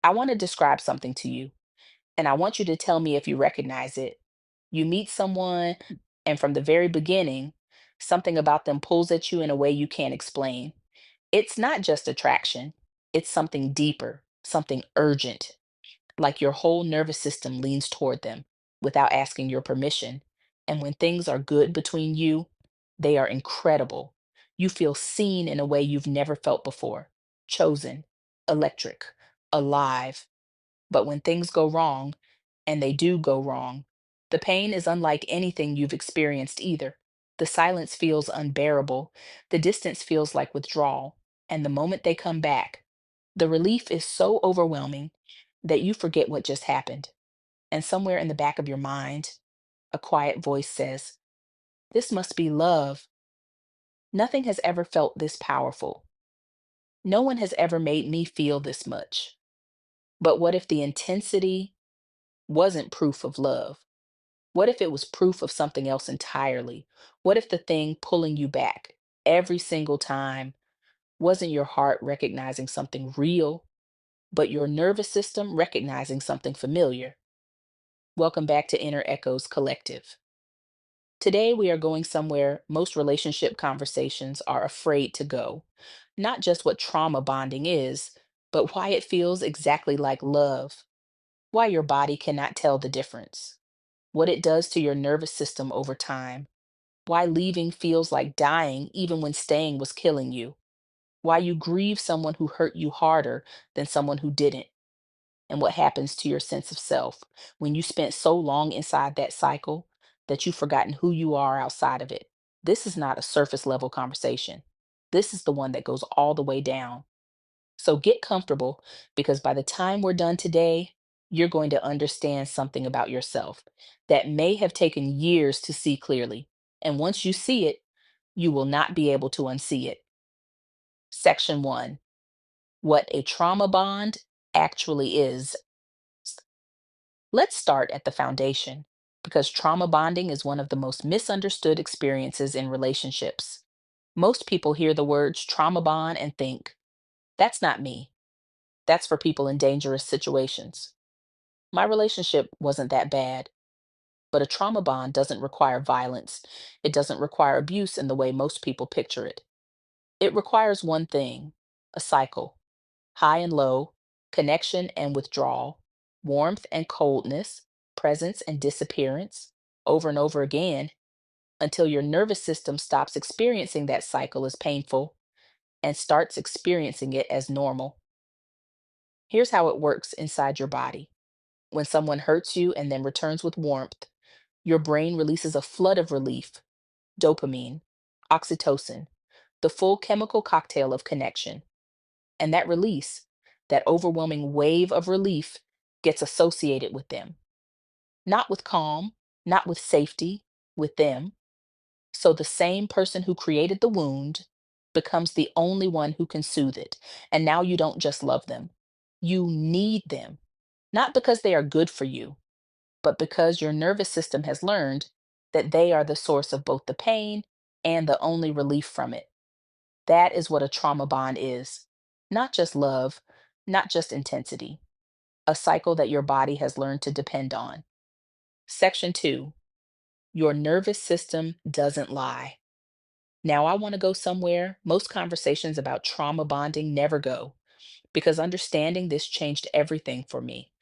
I want to describe something to you, and I want you to tell me if you recognize it. You meet someone, and from the very beginning, something about them pulls at you in a way you can't explain. It's not just attraction, it's something deeper, something urgent, like your whole nervous system leans toward them without asking your permission. And when things are good between you, they are incredible. You feel seen in a way you've never felt before, chosen, electric, alive. But when things go wrong, and they do go wrong, the pain is unlike anything you've experienced either. The silence feels unbearable, the distance feels like withdrawal, and the moment they come back, the relief is so overwhelming that you forget what just happened. And somewhere in the back of your mind, a quiet voice says, "This must be love." Nothing has ever felt this powerful. No one has ever made me feel this much. But what if the intensity wasn't proof of love? What if it was proof of something else entirely? What if the thing pulling you back every single time wasn't your heart recognizing something real, but your nervous system recognizing something familiar? Welcome back to Inner Echoes Collective. Today, we are going somewhere most relationship conversations are afraid to go. Not just what trauma bonding is, but why it feels exactly like love, why your body cannot tell the difference, what it does to your nervous system over time, why leaving feels like dying even when staying was killing you, why you grieve someone who hurt you harder than someone who didn't, and what happens to your sense of self when you spent so long inside that cycle that you've forgotten who you are outside of it. This is not a surface level conversation. This is the one that goes all the way down. So get comfortable, because by the time we're done today, you're going to understand something about yourself that may have taken years to see clearly. And once you see it, you will not be able to unsee it. Section one: what a trauma bond actually is. Let's start at the foundation, because trauma bonding is one of the most misunderstood experiences in relationships. Most people hear the words trauma bond and think, that's not me. That's for people in dangerous situations. My relationship wasn't that bad. But a trauma bond doesn't require violence. It doesn't require abuse in the way most people picture it. It requires one thing: a cycle, high and low, connection and withdrawal, warmth and coldness, presence and disappearance, over and over again, until your nervous system stops experiencing that cycle as painful and starts experiencing it as normal. Here's how it works inside your body. When someone hurts you and then returns with warmth, your brain releases a flood of relief: dopamine, oxytocin, the full chemical cocktail of connection. And that release, that overwhelming wave of relief, gets associated with them, not with calm, not with safety, with them. So the same person who created the wound becomes the only one who can soothe it. And now you don't just love them, you need them, not because they are good for you, but because your nervous system has learned that they are the source of both the pain and the only relief from it. That is what a trauma bond is: not just love, not just intensity, a cycle that your body has learned to depend on. Section two: your nervous system doesn't lie. Now, I want to go somewhere most conversations about trauma bonding never go, because understanding this changed everything for me.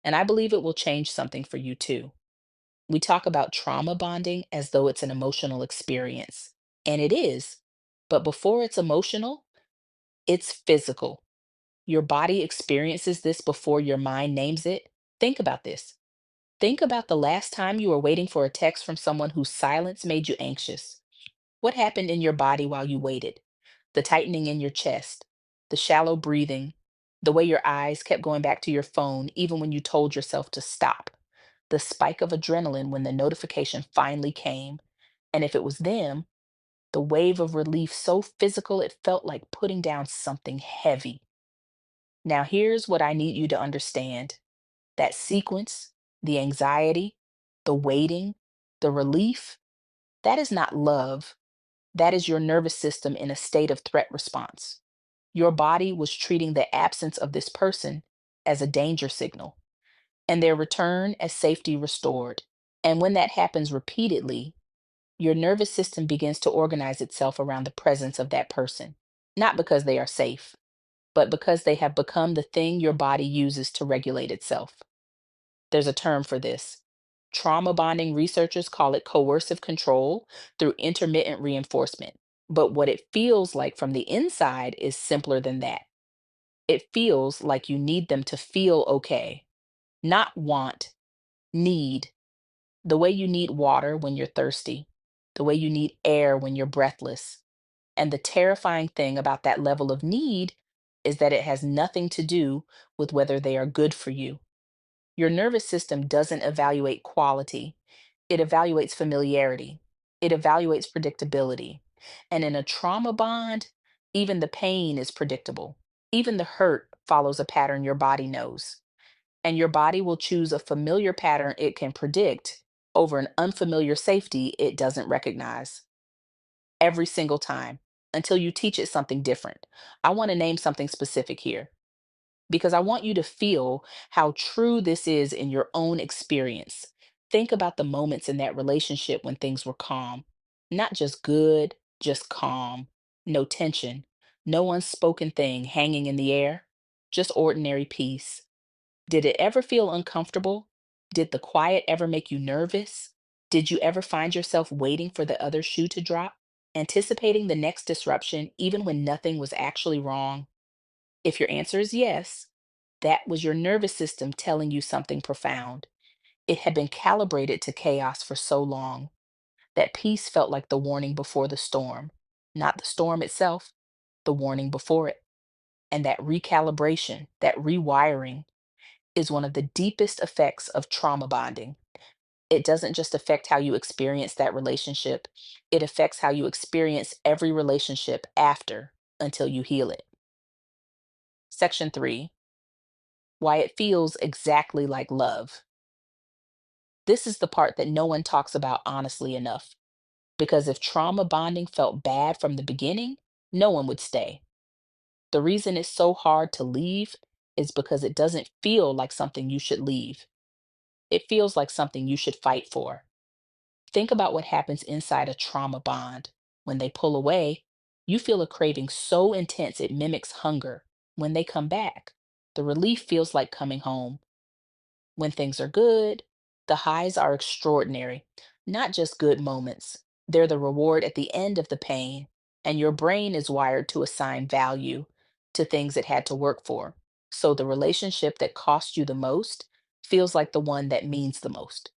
And I believe it will change something for you too. We talk about trauma bonding as though it's an emotional experience, and it is. But before it's emotional, it's physical. Your body experiences this before your mind names it. Think about this. Think about the last time you were waiting for a text from someone whose silence made you anxious. What happened in your body while you waited? The tightening in your chest, the shallow breathing, the way your eyes kept going back to your phone even when you told yourself to stop, the spike of adrenaline when the notification finally came. And if it was them, the wave of relief so physical it felt like putting down something heavy. Now, here's what I need you to understand: that sequence, the anxiety, the waiting, the relief, that is not love. That is your nervous system in a state of threat response. Your body was treating the absence of this person as a danger signal, and their return as safety restored. And when that happens repeatedly, your nervous system begins to organize itself around the presence of that person, not because they are safe, but because they have become the thing your body uses to regulate itself. There's a term for this. Trauma bonding researchers call it coercive control through intermittent reinforcement. But what it feels like from the inside is simpler than that. It feels like you need them to feel okay, not want, need, the way you need water when you're thirsty, the way you need air when you're breathless. And the terrifying thing about that level of need is that it has nothing to do with whether they are good for you. Your nervous system doesn't evaluate quality, it evaluates familiarity, it evaluates predictability. And in a trauma bond, even the pain is predictable. Even the hurt follows a pattern your body knows. And your body will choose a familiar pattern it can predict over an unfamiliar safety it doesn't recognize every single time until you teach it something different. I want to name something specific here because I want you to feel how true this is in your own experience. Think about the moments in that relationship when things were calm, not just good, just calm, no tension, no unspoken thing hanging in the air, just ordinary peace. Did it ever feel uncomfortable? Did the quiet ever make you nervous? Did you ever find yourself waiting for the other shoe to drop, anticipating the next disruption even when nothing was actually wrong? If your answer is yes, that was your nervous system telling you something profound. It had been calibrated to chaos for so long that peace felt like the warning before the storm, not the storm itself, the warning before it. And that recalibration, that rewiring, is one of the deepest effects of trauma bonding. It doesn't just affect how you experience that relationship, it affects how you experience every relationship after until you heal it. Section 3: Why it feels exactly like love. This is the part that no one talks about honestly enough. Because if trauma bonding felt bad from the beginning, no one would stay. The reason it's so hard to leave is because it doesn't feel like something you should leave. It feels like something you should fight for. Think about what happens inside a trauma bond. When they pull away, you feel a craving so intense it mimics hunger. When they come back, the relief feels like coming home. When things are good, the highs are extraordinary, not just good moments. They're the reward at the end of the pain, and your brain is wired to assign value to things it had to work for. So the relationship that cost you the most feels like the one that means the most.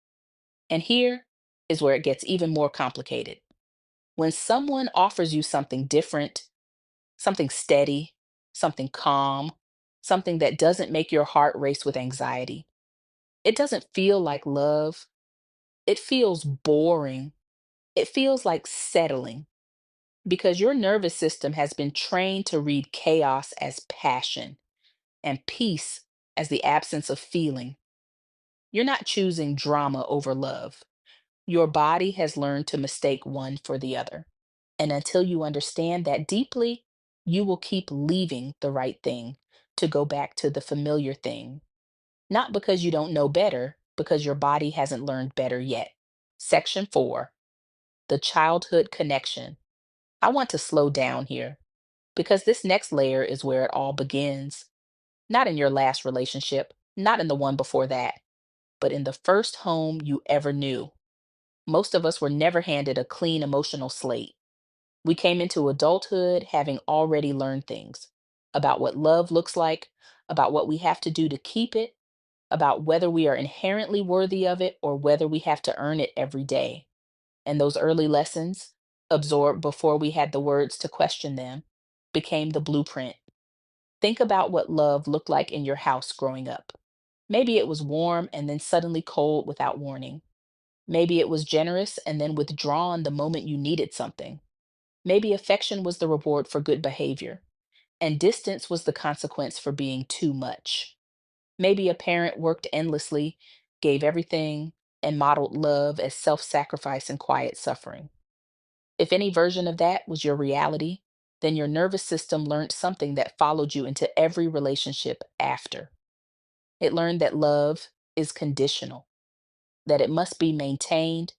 And here is where it gets even more complicated. When someone offers you something different, something steady, something calm, something that doesn't make your heart race with anxiety, it doesn't feel like love. It feels boring. It feels like settling because your nervous system has been trained to read chaos as passion and peace as the absence of feeling. You're not choosing drama over love. Your body has learned to mistake one for the other. And until you understand that deeply, you will keep leaving the right thing to go back to the familiar thing. Not because you don't know better, because your body hasn't learned better yet. Section 4: The childhood connection. I want to slow down here because this next layer is where it all begins. Not in your last relationship, not in the one before that, but in the first home you ever knew. Most of us were never handed a clean emotional slate. We came into adulthood having already learned things about what love looks like, about what we have to do to keep it, about whether we are inherently worthy of it or whether we have to earn it every day. And those early lessons, absorbed before we had the words to question them, became the blueprint. Think about what love looked like in your house growing up. Maybe it was warm and then suddenly cold without warning. Maybe it was generous and then withdrawn the moment you needed something. Maybe affection was the reward for good behavior, and distance was the consequence for being too much. Maybe a parent worked endlessly, gave everything, and modeled love as self sacrifice and quiet suffering. If any version of that was your reality, then your nervous system learned something that followed you into every relationship after. It learned that love is conditional, that it must be maintained,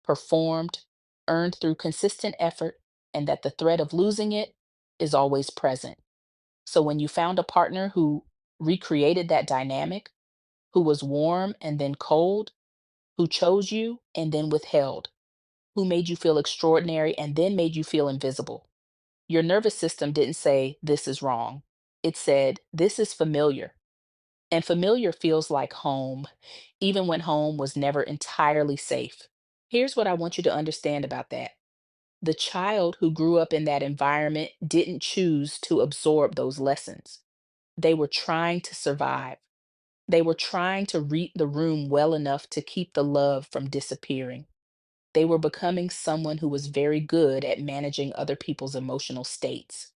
performed, earned through consistent effort, and that the threat of losing it is always present. So when you found a partner who recreated that dynamic, who was warm and then cold, who chose you and then withheld, who made you feel extraordinary and then made you feel invisible, your nervous system didn't say, "This is wrong." It said, "This is familiar." And familiar feels like home, even when home was never entirely safe. Here's what I want you to understand about that. The child who grew up in that environment didn't choose to absorb those lessons. They were trying to survive. They were trying to read the room well enough to keep the love from disappearing. They were becoming someone who was very good at managing other people's emotional states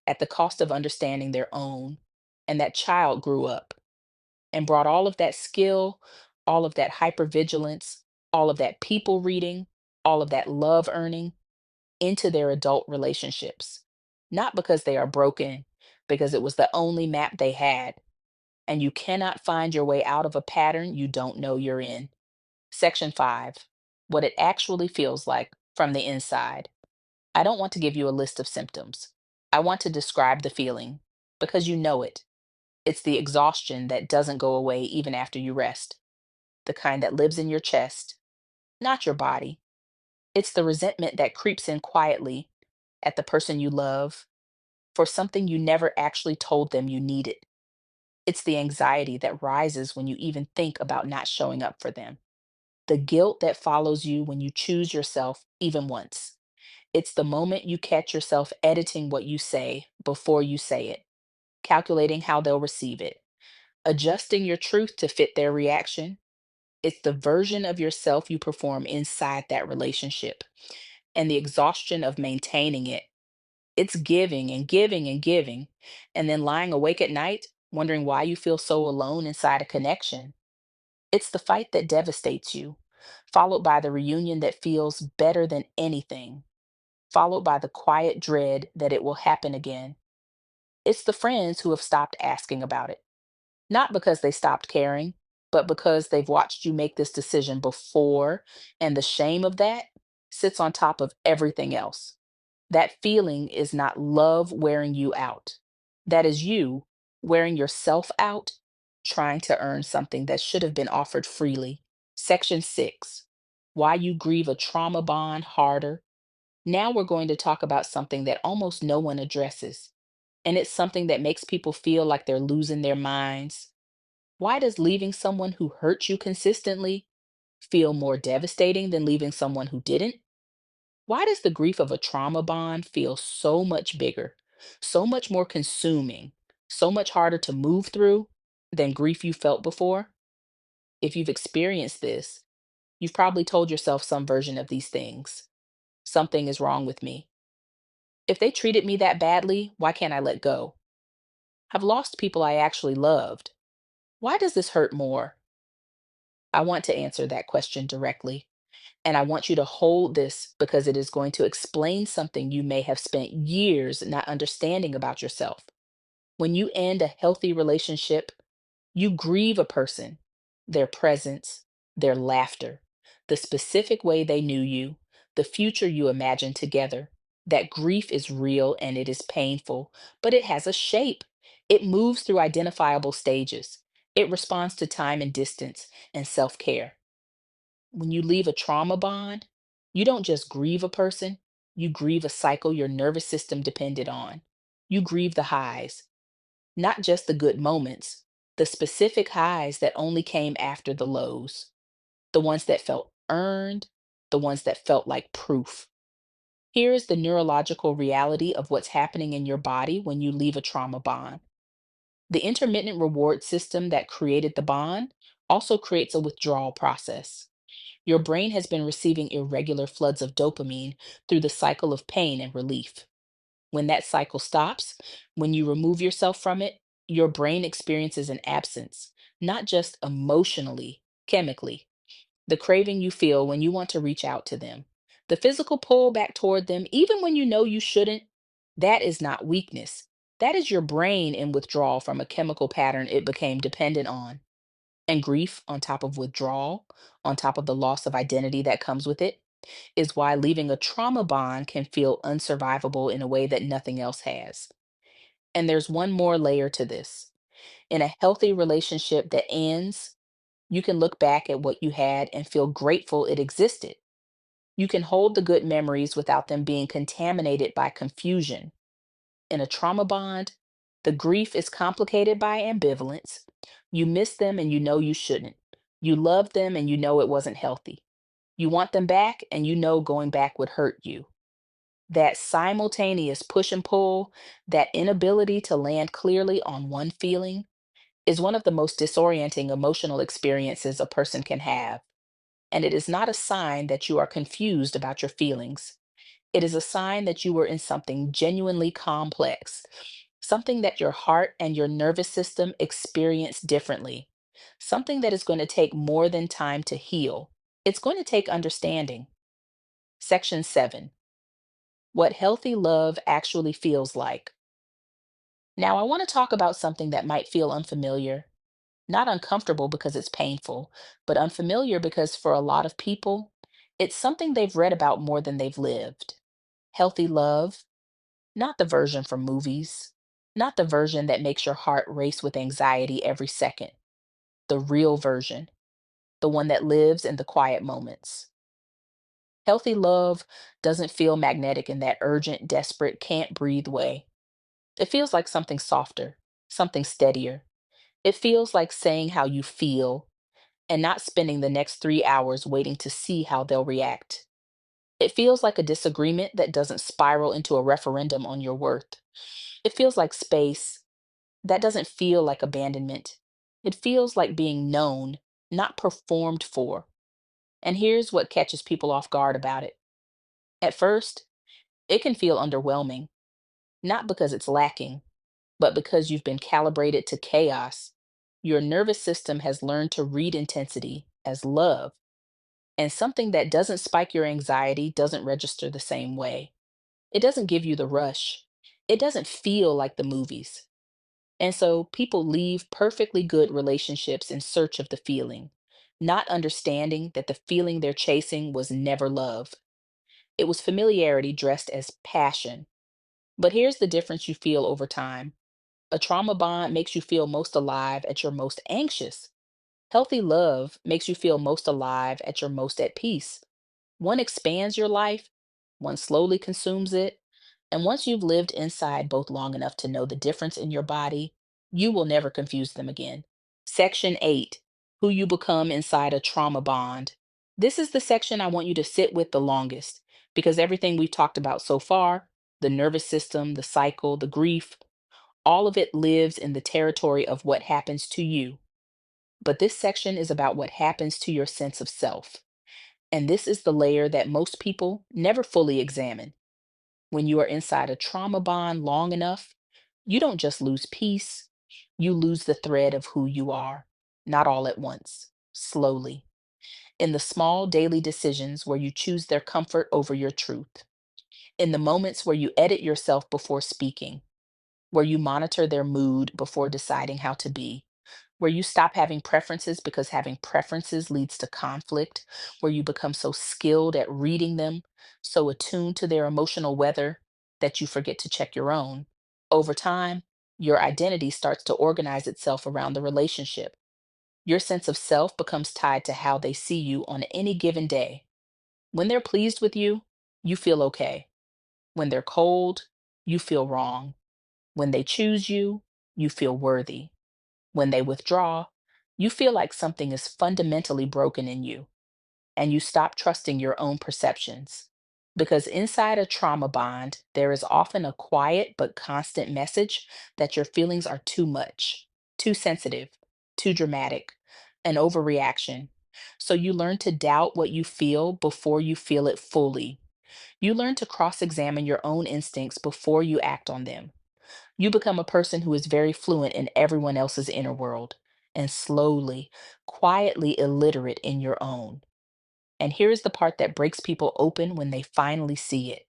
at the cost of understanding their own. And that child grew up and brought all of that skill, all of that hypervigilance, all of that people reading, all of that love earning into their adult relationships. Not because they are broken, because it was the only map they had. And you cannot find your way out of a pattern you don't know you're in. Section 5, what it actually feels like from the inside. I don't want to give you a list of symptoms. I want to describe the feeling because you know it. It's the exhaustion that doesn't go away even after you rest, the kind that lives in your chest, not your body. It's the resentment that creeps in quietly at the person you love for something you never actually told them you needed. It's the anxiety that rises when you even think about not showing up for them, the guilt that follows you when you choose yourself even once. It's the moment you catch yourself editing what you say before you say it, calculating how they'll receive it, adjusting your truth to fit their reaction. It's the version of yourself you perform inside that relationship and the exhaustion of maintaining it. It's giving and giving and giving, and then lying awake at night, wondering why you feel so alone inside a connection. It's the fight that devastates you, followed by the reunion that feels better than anything, followed by the quiet dread that it will happen again. It's the friends who have stopped asking about it, not because they stopped caring, but because they've watched you make this decision before, and the shame of that sits on top of everything else. That feeling is not love wearing you out. That is you wearing yourself out, trying to earn something that should have been offered freely. Section 6, why you grieve a trauma bond harder. Now we're going to talk about something that almost no one addresses, and it's something that makes people feel like they're losing their minds. Why does leaving someone who hurt you consistently feel more devastating than leaving someone who didn't? Why does the grief of a trauma bond feel so much bigger, so much more consuming, so much harder to move through than grief you felt before? If you've experienced this, you've probably told yourself some version of these things. Something is wrong with me. If they treated me that badly, why can't I let go? I've lost people I actually loved. Why does this hurt more? I want to answer that question directly. And I want you to hold this because it is going to explain something you may have spent years not understanding about yourself. When you end a healthy relationship, you grieve a person, their presence, their laughter, the specific way they knew you, the future you imagined together. That grief is real and it is painful, but it has a shape. It moves through identifiable stages. It responds to time and distance and self care. When you leave a trauma bond, you don't just grieve a person, you grieve a cycle your nervous system depended on. You grieve the highs, not just the good moments, the specific highs that only came after the lows, the ones that felt earned, the ones that felt like proof. Here is the neurological reality of what's happening in your body when you leave a trauma bond. The intermittent reward system that created the bond also creates a withdrawal process. Your brain has been receiving irregular floods of dopamine through the cycle of pain and relief. When that cycle stops, when you remove yourself from it, your brain experiences an absence, not just emotionally, chemically. The craving you feel when you want to reach out to them, the physical pull back toward them, even when you know you shouldn't, that is not weakness. That is your brain in withdrawal from a chemical pattern it became dependent on. And grief, on top of withdrawal, on top of the loss of identity that comes with it, is why leaving a trauma bond can feel unsurvivable in a way that nothing else has. And there's one more layer to this. In a healthy relationship that ends, you can look back at what you had and feel grateful it existed. You can hold the good memories without them being contaminated by confusion. In a trauma bond, the grief is complicated by ambivalence. You miss them and you know you shouldn't. You love them and you know it wasn't healthy. You want them back and you know going back would hurt you. That simultaneous push and pull, that inability to land clearly on one feeling, is one of the most disorienting emotional experiences a person can have. And it is not a sign that you are confused about your feelings. It is a sign that you were in something genuinely complex, something that your heart and your nervous system experience differently, something that is going to take more than time to heal. It's going to take understanding. Section 7: What healthy love actually feels like. Now, I want to talk about something that might feel unfamiliar, not uncomfortable because it's painful, but unfamiliar because for a lot of people, it's something they've read about more than they've lived. Healthy love, not the version from movies, not the version that makes your heart race with anxiety every second, the real version, the one that lives in the quiet moments. Healthy love doesn't feel magnetic in that urgent, desperate, can't breathe way. It feels like something softer, something steadier. It feels like saying how you feel and not spending the next 3 hours waiting to see how they'll react. It feels like a disagreement that doesn't spiral into a referendum on your worth. It feels like space that doesn't feel like abandonment. It feels like being known, not performed for. And here's what catches people off guard about it. At first, it can feel underwhelming, not because it's lacking, but because you've been calibrated to chaos. Your nervous system has learned to read intensity as love, and something that doesn't spike your anxiety doesn't register the same way. It doesn't give you the rush. It doesn't feel like the movies. And so people leave perfectly good relationships in search of the feeling, not understanding that the feeling they're chasing was never love. It was familiarity dressed as passion. But here's the difference you feel over time. A trauma bond makes you feel most alive at your most anxious. Healthy love makes you feel most alive at your most at peace. One expands your life, one slowly consumes it. And once you've lived inside both long enough to know the difference in your body, you will never confuse them again. Section 8: Who you become inside a trauma bond. This is the section I want you to sit with the longest because everything we've talked about so far, the nervous system, the cycle, the grief, all of it lives in the territory of what happens to you. But this section is about what happens to your sense of self. And this is the layer that most people never fully examine. When you are inside a trauma bond long enough, you don't just lose peace, you lose the thread of who you are. Not all at once, slowly. In the small daily decisions where you choose their comfort over your truth. In the moments where you edit yourself before speaking, where you monitor their mood before deciding how to be, where you stop having preferences because having preferences leads to conflict, where you become so skilled at reading them, so attuned to their emotional weather, that you forget to check your own. Over time, your identity starts to organize itself around the relationship. Your sense of self becomes tied to how they see you on any given day. When they're pleased with you, you feel okay. When they're cold, you feel wrong. When they choose you, you feel worthy. When they withdraw, you feel like something is fundamentally broken in you, and you stop trusting your own perceptions. Because inside a trauma bond, there is often a quiet but constant message that your feelings are too much, too sensitive, too dramatic, an overreaction. So you learn to doubt what you feel before you feel it fully. You learn to cross examine your own instincts before you act on them. You become a person who is very fluent in everyone else's inner world and slowly, quietly illiterate in your own. And here's the part that breaks people open when they finally see it.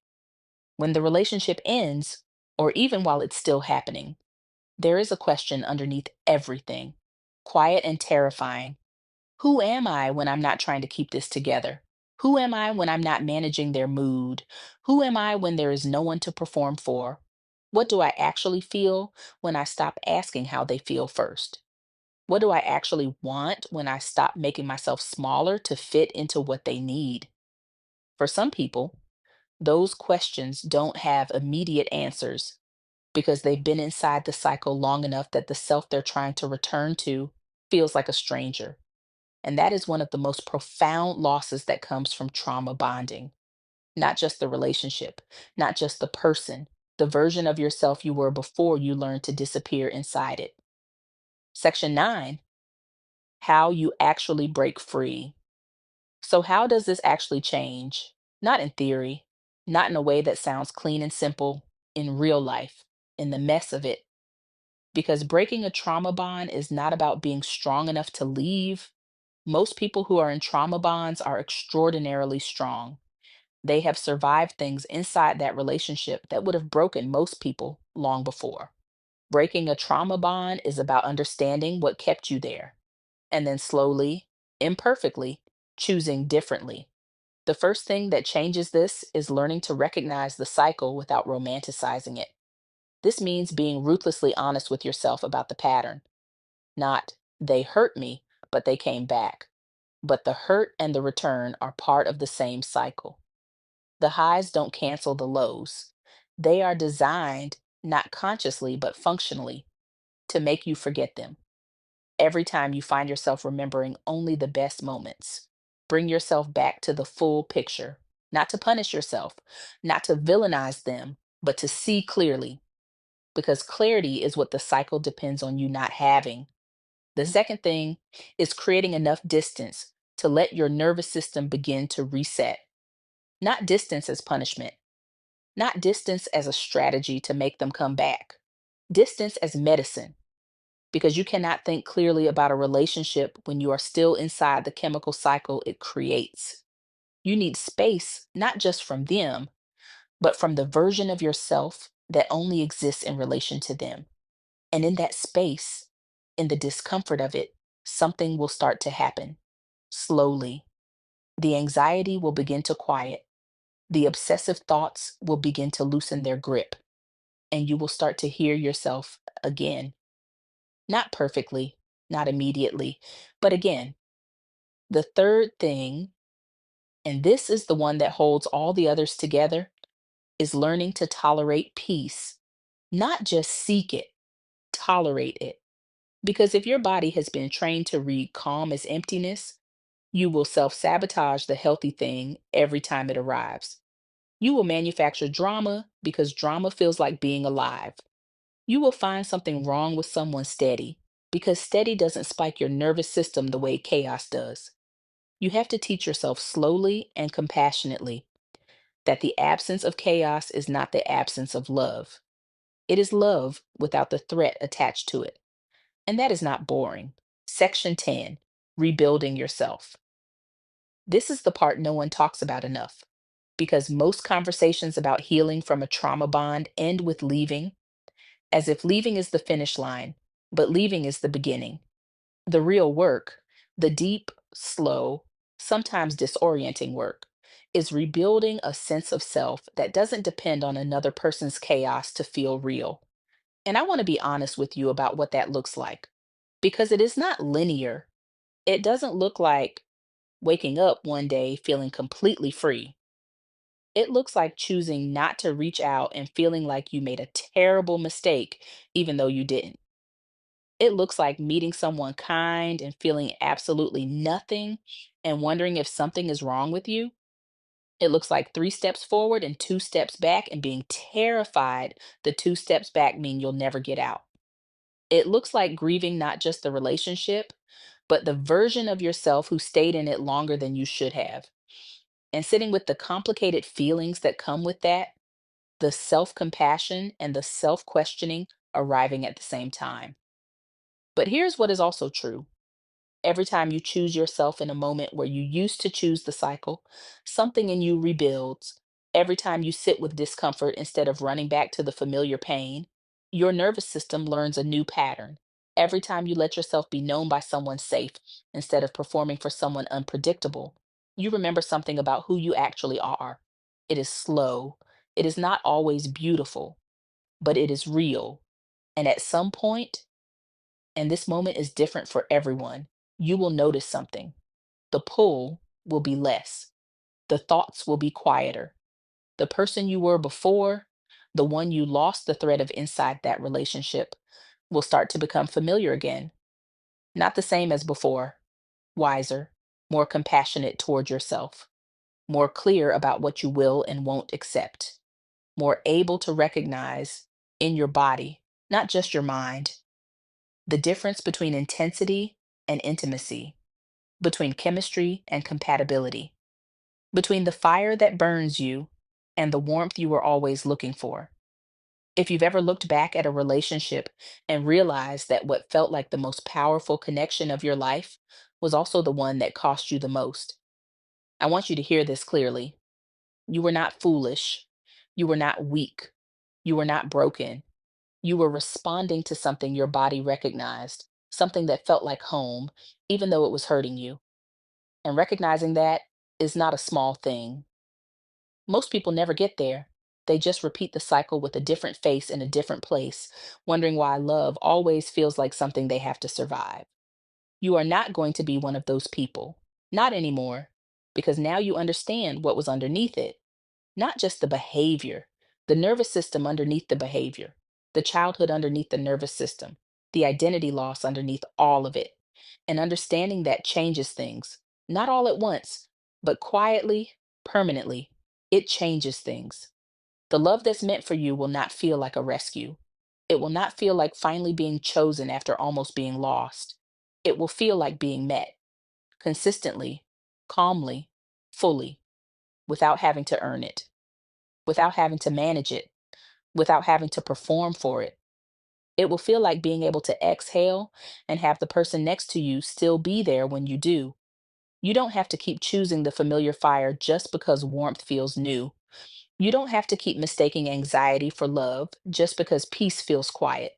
When the relationship ends, or even while it's still happening, there is a question underneath everything, quiet and terrifying. Who am I when I'm not trying to keep this together? Who am I when I'm not managing their mood? Who am I when there is no one to perform for? What do I actually feel when I stop asking how they feel first? What do I actually want when I stop making myself smaller to fit into what they need? For some people, those questions don't have immediate answers because they've been inside the cycle long enough that the self they're trying to return to feels like a stranger. And that is one of the most profound losses that comes from trauma bonding. Not just the relationship, not just the person, the version of yourself you were before you learned to disappear inside it. Section 9, how you actually break free. So, how does this actually change? Not in theory, not in a way that sounds clean and simple, in real life, in the mess of it. Because breaking a trauma bond is not about being strong enough to leave. Most people who are in trauma bonds are extraordinarily strong. They have survived things inside that relationship that would have broken most people long before. Breaking a trauma bond is about understanding what kept you there and then slowly, imperfectly, choosing differently. The first thing that changes this is learning to recognize the cycle without romanticizing it. This means being ruthlessly honest with yourself about the pattern. Not, they hurt me, but they came back. But the hurt and the return are part of the same cycle. The highs don't cancel the lows. They are designed, not consciously, but functionally, to make you forget them. Every time you find yourself remembering only the best moments, bring yourself back to the full picture, not to punish yourself, not to villainize them, but to see clearly, because clarity is what the cycle depends on you not having. The second thing is creating enough distance to let your nervous system begin to reset. Not distance as punishment, not distance as a strategy to make them come back. Distance as medicine, because you cannot think clearly about a relationship when you are still inside the chemical cycle it creates. You need space, not just from them, but from the version of yourself that only exists in relation to them. And in that space, in the discomfort of it, something will start to happen. Slowly, the anxiety will begin to quiet. The obsessive thoughts will begin to loosen their grip, and you will start to hear yourself again. Not perfectly, not immediately, but again. The third thing, and this is the one that holds all the others together, is learning to tolerate peace. Not just seek it, tolerate it. Because if your body has been trained to read calm as emptiness, you will self sabotage the healthy thing every time it arrives. You will manufacture drama because drama feels like being alive. You will find something wrong with someone steady because steady doesn't spike your nervous system the way chaos does. You have to teach yourself slowly and compassionately that the absence of chaos is not the absence of love. It is love without the threat attached to it. And that is not boring. Section 10, rebuilding yourself. This is the part no one talks about enough because most conversations about healing from a trauma bond end with leaving, as if leaving is the finish line, but leaving is the beginning. The real work, the deep, slow, sometimes disorienting work, is rebuilding a sense of self that doesn't depend on another person's chaos to feel real. And I want to be honest with you about what that looks like because it is not linear. It doesn't look like waking up one day feeling completely free. It looks like choosing not to reach out and feeling like you made a terrible mistake, even though you didn't. It looks like meeting someone kind and feeling absolutely nothing and wondering if something is wrong with you. It looks like 3 steps forward and 2 steps back and being terrified the 2 steps back mean you'll never get out. It looks like grieving not just the relationship, but the version of yourself who stayed in it longer than you should have. And sitting with the complicated feelings that come with that, the self compassion and the self questioning arriving at the same time. But here's what is also true. Every time you choose yourself in a moment where you used to choose the cycle, something in you rebuilds. Every time you sit with discomfort instead of running back to the familiar pain, your nervous system learns a new pattern. Every time you let yourself be known by someone safe instead of performing for someone unpredictable, you remember something about who you actually are. It is slow, it is not always beautiful, but it is real. And at some point, and this moment is different for everyone, you will notice something. The pull will be less, the thoughts will be quieter. The person you were before, the one you lost the thread of inside that relationship, will start to become familiar again. Not the same as before, wiser, more compassionate toward yourself, more clear about what you will and won't accept, more able to recognize in your body, not just your mind, the difference between intensity and intimacy, between chemistry and compatibility, between the fire that burns you and the warmth you were always looking for. If you've ever looked back at a relationship and realized that what felt like the most powerful connection of your life was also the one that cost you the most, I want you to hear this clearly. You were not foolish. You were not weak. You were not broken. You were responding to something your body recognized, something that felt like home, even though it was hurting you. And recognizing that is not a small thing. Most people never get there. They just repeat the cycle with a different face in a different place, wondering why love always feels like something they have to survive. You are not going to be one of those people. Not anymore. Because now you understand what was underneath it. Not just the behavior, the nervous system underneath the behavior, the childhood underneath the nervous system, the identity loss underneath all of it. And understanding that changes things, not all at once, but quietly, permanently. It changes things. The love that's meant for you will not feel like a rescue. It will not feel like finally being chosen after almost being lost. It will feel like being met consistently, calmly, fully, without having to earn it, without having to manage it, without having to perform for it. It will feel like being able to exhale and have the person next to you still be there when you do. You don't have to keep choosing the familiar fire just because warmth feels new. You don't have to keep mistaking anxiety for love just because peace feels quiet.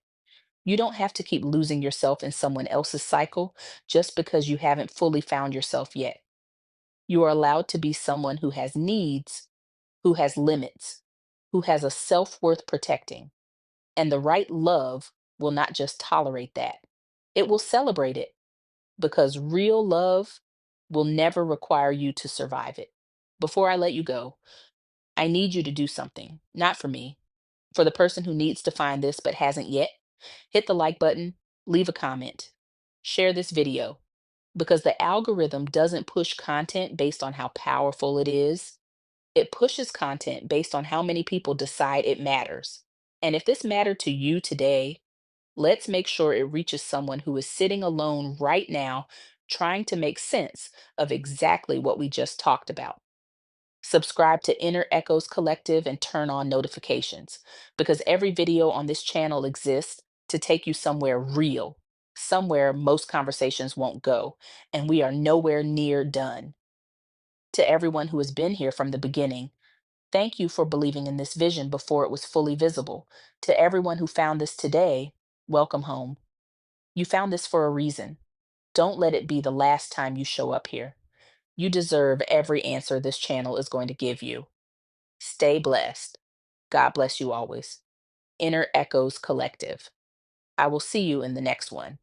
You don't have to keep losing yourself in someone else's cycle just because you haven't fully found yourself yet. You are allowed to be someone who has needs, who has limits, who has a self worth protecting. And the right love will not just tolerate that, it will celebrate it because real love will never require you to survive it. Before I let you go, I need you to do something, not for me, for the person who needs to find this but hasn't yet. Hit the like button, leave a comment, share this video because the algorithm doesn't push content based on how powerful it is. It pushes content based on how many people decide it matters. And if this mattered to you today, let's make sure it reaches someone who is sitting alone right now, trying to make sense of exactly what we just talked about. Subscribe to Inner Echoes Collective and turn on notifications because every video on this channel exists to take you somewhere real, somewhere most conversations won't go, and we are nowhere near done. To everyone who has been here from the beginning, thank you for believing in this vision before it was fully visible. To everyone who found this today, welcome home. You found this for a reason. Don't let it be the last time you show up here. You deserve every answer this channel is going to give you. Stay blessed. God bless you always. Inner Echoes Collective. I will see you in the next one.